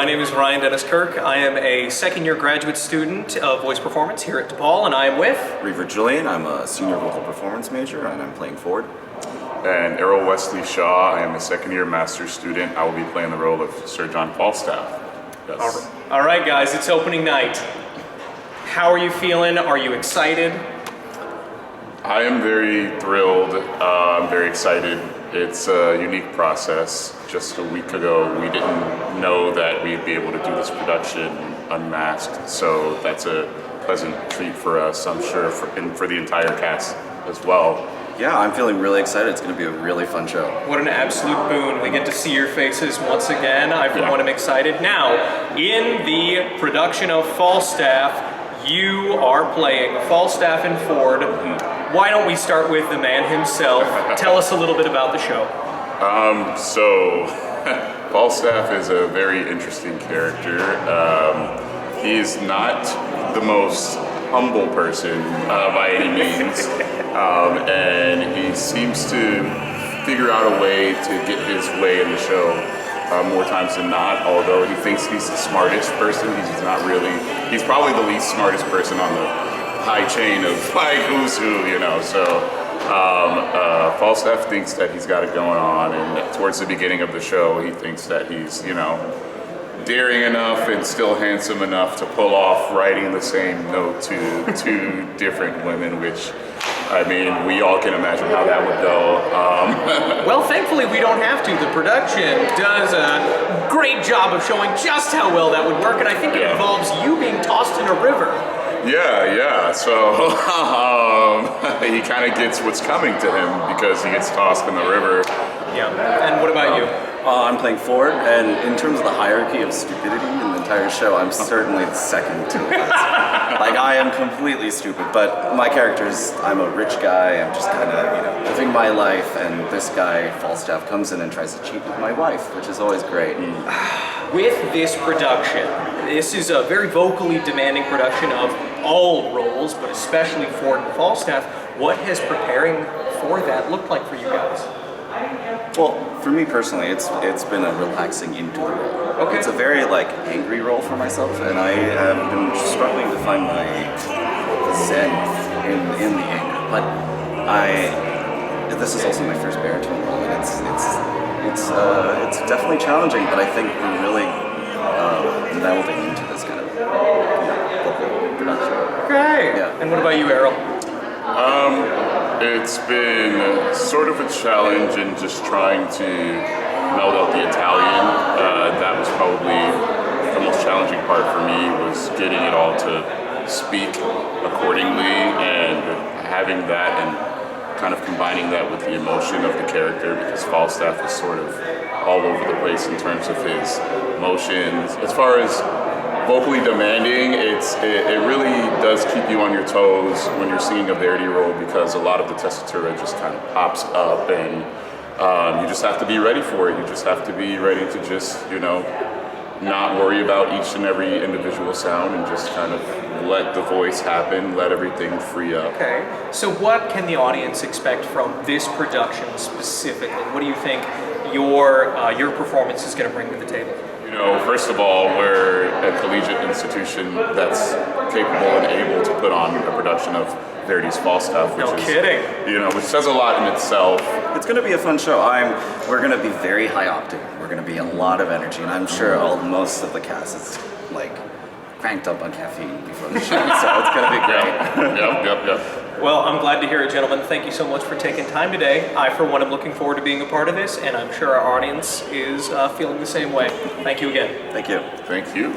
My name is Ryan Dennis Kirk. I am a second-year graduate student of voice performance here at DePaul, and I am with... Reever Julian. I'm a senior vocal performance major, and I'm playing Ford. And Errol-Wesley Shaw. I am a second-year master's student. I will be playing the role of Sir John Falstaff. Yes. All right, guys, it's opening night. How are you feeling? Are you excited? I am very thrilled. I'm very excited. It's a unique process. Just a week ago, we didn't know that we'd be able to do this production unmasked, so that's a pleasant treat for us, I'm sure, for the entire cast as well. Yeah, I'm feeling really excited. It's going to be a really fun show. What an absolute boon. We get to see your faces once again. I, for one, am excited. Now, in the production of Falstaff, you are playing Falstaff and Ford. Why don't we start with the man himself? Tell us a little bit about the show. So Falstaff is a very interesting character. He's not the most humble person by any means, and he seems to figure out a way to get his way in the show more times than not. Although he thinks he's the smartest person, he's not really. He's probably the least smartest person on the high chain of like who's who, you know. So Falstaff thinks that he's got it going on, and towards the beginning of the show, he thinks that he's, you know, daring enough and still handsome enough to pull off writing the same note to two different women, which, I mean, we all can imagine how that would go. Well, thankfully, we don't have to. The production does a great job of showing just how well that would work, and I think it involves you being tossed in a river. Yeah, so he kind of gets what's coming to him because he gets tossed in the river. Yeah, and what about you? I'm playing Ford, and in terms of the hierarchy of stupidity in the entire show, I'm certainly the second to last. Like, I am completely stupid, but my character's, I'm a rich guy, I'm just kind of, you know, living my life, and this guy, Falstaff, comes in and tries to cheat with my wife, which is always great. With this production, this is a very vocally demanding production of all roles, but especially Ford and Falstaff. What has preparing for that looked like for you guys? Well, for me personally, it's been a relaxing into the role. Okay. It's a very like angry role for myself, and I have been struggling to find my zen in the anger. But this is also my first baritone role, and it's definitely challenging. But I think we're really melding into this kind of vocal production. Okay. Yeah. And what about you, Errol? It's been sort of a challenge in just trying to meld out the Italian. That was probably the most challenging part for me, was getting it all to speak accordingly and having that and kind of combining that with the emotion of the character, because Falstaff is sort of all over the place in terms of his emotions. As far as vocally demanding, it really does keep you on your toes when you're seeing a Verdi role, because a lot of the tessitura just kind of pops up, and you just have to be ready for it. You just have to be ready to just, you know, not worry about each and every individual sound and just kind of let the voice happen, let everything free up. Okay, so what can the audience expect from this production specifically? What do you think your performance is going to bring to the table? You know, first of all, we're a collegiate institution that's capable and able to put on a production of Verdi's Falstaff, which which says a lot in itself. It's going to be a fun show. We're going to be very high octane. We're going to be a lot of energy, and I'm sure most of the cast is like cranked up on caffeine before the show, so it's going to be great. Yep. Well, I'm glad to hear it, gentlemen. Thank you so much for taking time today. I, for one, am looking forward to being a part of this, and I'm sure our audience is feeling the same way. Thank you again. Thank you. Thank you.